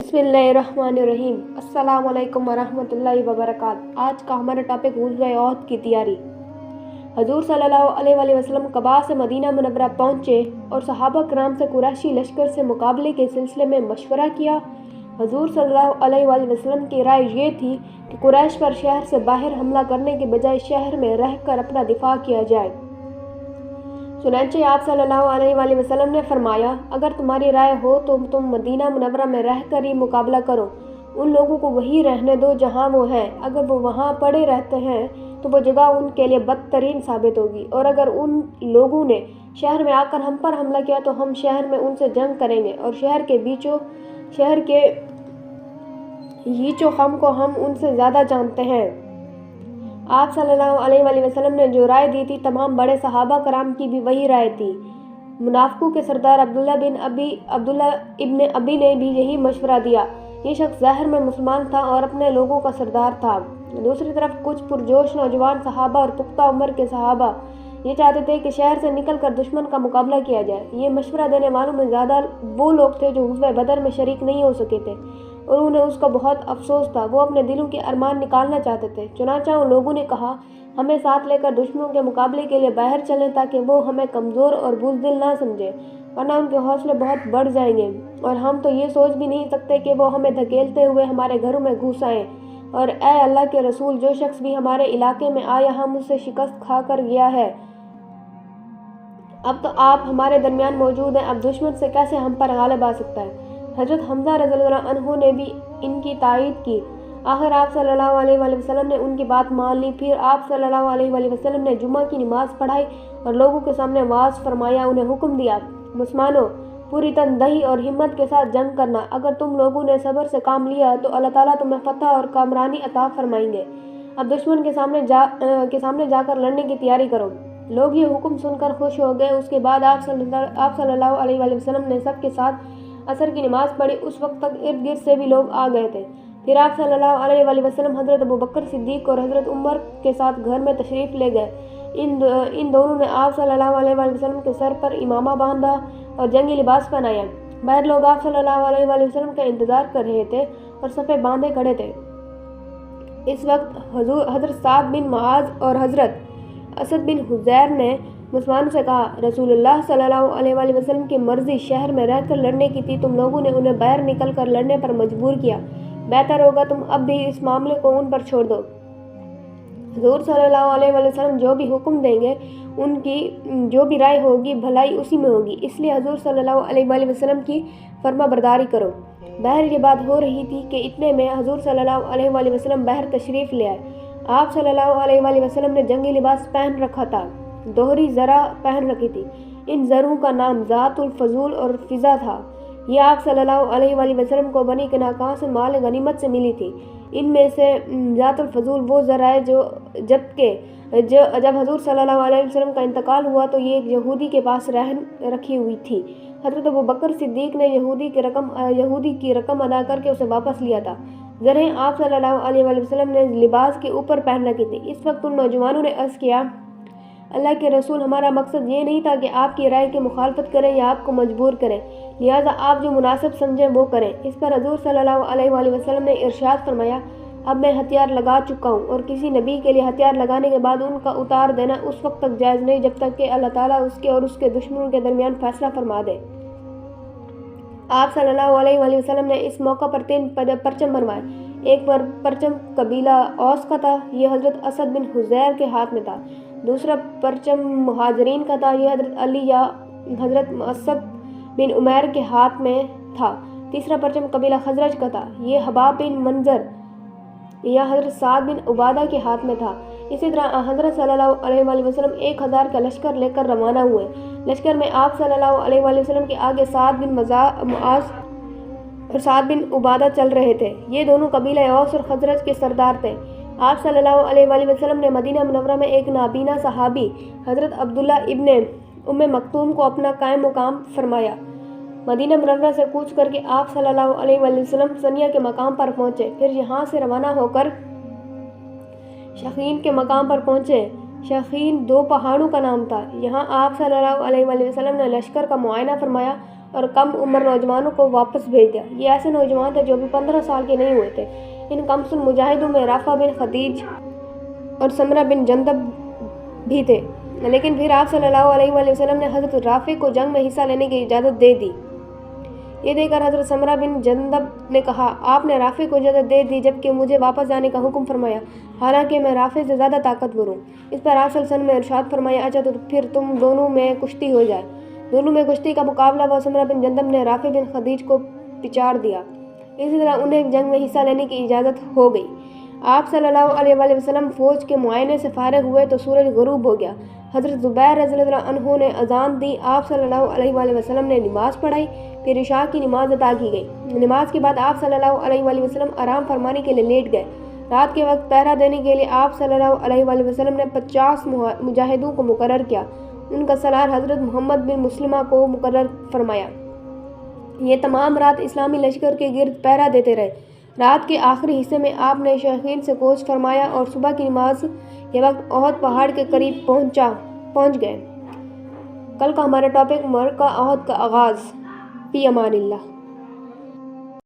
बिस्मिल्लाहिर्रहमानिर्रहीम। अस्सलाम वालेकुम वरहमतुल्लाहि वबरकातुहू। आज का हमारा टॉपिक गुज़्वे औद की तैयारी। हजूर सल्लल्लाहु अलैहि वसल्लम कबा से मदीना मुनव्वरा पहुँचे और सहाबा कराम से कुरैशी लश्कर से मुकाबले के सिलसिले में मशवरा किया। हजूर सल्लल्लाहु अलैहि वसल्लम की राय ये थी कि कुरैश पर शहर से बाहर हमला करने के बजाय शहर में रहकर अपना दिफा किया जाए। चुनांचे आप सल्लल्लाहु अलैहि वसल्लम ने फरमाया, अगर तुम्हारी राय हो तो तुम मदीना मुनव्वरा में रहकर ही मुकाबला करो। उन लोगों को वहीं रहने दो जहां वो हैं। अगर वो वहां पड़े रहते हैं तो वो जगह उनके लिए बदतरीन साबित होगी, और अगर उन लोगों ने शहर में आकर हम पर हमला किया तो हम शहर में उनसे जंग करेंगे, और शहर के बीचों हम को हम उनसे ज़्यादा जानते हैं। आप सल्लल्लाहु अलैहि वसल्लम ने जो राय दी थी, तमाम बड़े सहाबा कराम की भी वही राय थी। मुनाफिकों के सरदार अब्दुल्ला इब्न अबी ने भी यही मशवरा दिया। ये शख्स ज़ाहिर में मुसलमान था और अपने लोगों का सरदार था। दूसरी तरफ कुछ पुरजोश नौजवान सहाबा और पुख्ता उम्र के सहाबा ये चाहते थे कि शहर से निकलकर दुश्मन का मुकाबला किया जाए। ये मशवरा देने वालों में ज़्यादा वो लोग थे जो गुज़वे बदर में शरीक नहीं हो सके थे, और उन्हें उसका बहुत अफसोस था। वो अपने दिलों के अरमान निकालना चाहते थे। चुनांचे उन लोगों ने कहा, हमें साथ लेकर दुश्मनों के मुकाबले के लिए बाहर चलें, ताकि वो हमें कमज़ोर और बुज़दिल ना समझे, वरना उनके हौसले बहुत बढ़ जाएंगे, और हम तो ये सोच भी नहीं सकते कि वो हमें धकेलते हुए हमारे घरों में घुस आएँ। और ए अल्लाह के रसूल, जो शख्स भी हमारे इलाके में आया हम उससे शिकस्त खा कर गया है। अब तो आप हमारे दरमियान मौजूद हैं, अब दुश्मन से कैसे हम पर गालिब आ सकता है। हज़रत हमज़ा रज़ियल्लाहु अन्हु ने भी इनकी तायीद की। आखिर आप सल्लल्लाहु अलैहि वसल्लम ने उनकी बात मान ली। फिर आप सल्लल्लाहु अलैहि वसल्लम ने जुमा की नमाज पढ़ाई और लोगों के सामने वाज़ फरमाया। उन्हें हुक्म दिया, मुसलमानों, पूरी तनदही और हिम्मत के साथ जंग करना। अगर तुम लोगों ने सब्र से काम लिया तो अल्लाह ताला तुम्हें फतह और कामरानी अता फरमाएंगे। अब दुश्मन के सामने जाकर लड़ने की तैयारी करो। लोग ये हुक्म सुनकर खुश हो गए। उसके बाद आप सल्लल्लाहु अलैहि वसल्लम ने सबके साथ असर की नमाज पढ़ी। उस वक्त तक इर्द गिर्द से भी लोग आ गए थे। फिर आप सल्लल्लाहु अलैहि वसल्लम हज़रत अबू बकर सिद्दीक़ और हज़रत उमर के साथ घर में तशरीफ़ ले गए। इन दोनों ने आप सल्लल्लाहु अलैहि वसल्लम के सर पर इमामा बांधा और जंगी लिबास पहनाया। बाहर लोग आप सल्लल्लाहु अलैहि वसल्लम का इंतज़ार कर रहे थे और सफ़े बांधे खड़े थे। इस वक्त हज़रत साद बिन मुआज़ और हज़रत असद बिन हुज़ैर ने मुसलमानों से कहा, रसूलुल्लाह सल्लल्लाहु अलैहि वसल्लम की मर्ज़ी शहर में रहकर लड़ने की थी। तुम लोगों ने उन्हें बाहर निकल कर लड़ने पर मजबूर किया। बेहतर होगा तुम अब भी इस मामले को उन पर छोड़ दो। हुज़ूर सल्लल्लाहु अलैहि वसल्लम जो भी हुक्म देंगे, उनकी जो भी राय होगी भलाई उसी में होगी। इसलिए हुज़ूर सल्लल्लाहु अलैहि वसल्लम की फर्मा बरदारी करो। बाहर ये बात हो रही थी कि इतने में हुज़ूर सल्लल्लाहु अलैहि वसल्लम बाहर तशरीफ़ ले आए। आप सल्लल्लाहु अलैहि वसल्लम ने जंगी लिबास पहन रखा था, दोहरी ज़रा पहन रखी थी। इन ज़रों का नाम ज़ातुल फ़ज़ूल और फ़िज़ा था। ये आप सल्लल्लाहु अलैहि वसल्लम को बनी किनाका से माल गनीमत से मिली थी। इनमें से ज़ातुल फ़ज़ूल वो ज़रा है जब हज़ूर सल्लल्लाहु अलैहि वसल्लम का इंतकाल हुआ तो ये एक यहूदी के पास रहन रखी हुई थी। हज़रत अबू बकर सिद्दीक़ ने यहूदी की रकम अदा करके उसे वापस लिया था। ज़रें आप सल्लल्लाहु अलैहि वसल्लम ने लिबास के ऊपर पहन रखी थी। इस वक्त उन नौजवानों ने अर्ज़ किया, अल्लाह के रसूल, हमारा मकसद ये नहीं था कि आपकी राय की मुखालफत करें या आपको मजबूर करें, लिहाजा आप जो मुनासिब समझें वो करें। इस पर हज़ूर सल्लल्लाहु अलैहि वसल्लम ने इरशाद फरमाया, अब मैं हथियार लगा चुका हूँ, और किसी नबी के लिए हथियार लगाने के बाद उनका उतार देना उस वक्त तक जायज़ नहीं जब तक कि अल्लाह ताला उसके और उसके दुश्मनों के दरमियान फैसला फरमा दे। आप सल्लल्लाहु अलैहि वसल्लम ने इस मौका पर 3 परचम बनवाए। एक परचम कबीला औस का था, ये हज़रत असद बिन हुज़ैर के हाथ में था। दूसरा परचम मुहाजिरीन का था, ये हज़रत अली या हज़रत मुअस्सब बिन उमैर के हाथ में था। तीसरा परचम कबीला खजरज का था, ये हबाब बिन मंजर या हज़रत साद बिन उबादा के हाथ में था। इसी तरह हज़रत सल्लल्लाहु अलैहि वसल्लम 1000 का लश्कर लेकर रवाना हुए। लश्कर में आप सल्लल्लाहु अलैहि वसल्लम के आगे साद बिन मुआज़ और साद बिन उबादा चल रहे थे। ये दोनों कबीला औस और खजरज के सरदार थे। आप सल्लल्लाहु अलैहि वसल्लम ने मदीना मुनव्वरा में एक नाबीना सहाबी हज़रत अब्दुल्ला इब्न उम्मे मक्तूम को अपना कायम मुकाम फरमाया। मदीना मुनव्वरा से कूच करके आप सल्लल्लाहु अलैहि वसल्लम सनिया के मकाम पर पहुँचे। फिर यहाँ से रवाना होकर शकीन के मकाम पर पहुँचे। शकीन 2 पहाड़ों का नाम था। यहाँ आप सल्लल्लाहु अलैहि वसल्लम ने लश्कर का मुआयना फरमाया اور کم عمر نوجوانوں کو واپس بھیج دیا۔ یہ ایسے نوجوان تھے جو بھی 15 سال کے نہیں ہوئے تھے۔ ان کمسن مجاہدوں میں رافع بن خدیج اور سمرہ بن جندب بھی تھے، لیکن پھر آپ صلی اللہ علیہ وآلہ وسلم نے حضرت رافع کو جنگ میں حصہ لینے کی اجازت دے دی۔ یہ دیکھ کر حضرت سمرہ بن جندب نے کہا، آپ نے رافع کو اجازت دے دی جبکہ مجھے واپس جانے کا حکم فرمایا، حالانکہ میں رافع سے زیادہ طاقتور ہوں۔ اس پر آپ صلی اللہ علیہ وسلم نے ارشاد فرمایا، اچھا تو پھر تم دونوں میں کشتی ہو جائے۔ دونوں میں کشتی کا مقابلہ ہوا۔ سمرہ بن جندب نے رافع بن خدیج کو پچاڑ دیا۔ اسی طرح انہیں جنگ میں حصہ لینے کی اجازت ہو گئی۔ آپ صلی اللہ علیہ وآلہ وسلم فوج کے معائنے سے فارغ ہوئے تو سورج غروب ہو گیا۔ حضرت زبیر رضی اللہ عنہ نے اذان دی، آپ صلی اللہ علیہ وآلہ وسلم نے نماز پڑھائی، پھر عشاء کی نماز ادا کی گئی۔ نماز کے بعد آپ صلی اللہ علیہ وآلہ وسلم آرام فرمانے کے لیے لیٹ گئے۔ رات کے وقت پہرا دینے کے لیے آپ صلی اللہ علیہ وآلہ وسلم نے 50 مجاہدوں کو مقرر کیا۔ ان کا سالار حضرت محمد بن مسلمہ کو مقرر فرمایا۔ یہ تمام رات اسلامی لشکر کے گرد پہرا دیتے رہے۔ رات کے آخری حصے میں آپ نے شیخین سے کوچ فرمایا اور صبح کی نماز کے وقت احد پہاڑ کے قریب پہنچ گئے۔ کل کا ہمارا ٹاپک معرکہ احد کا آغاز۔ فی امان اللہ۔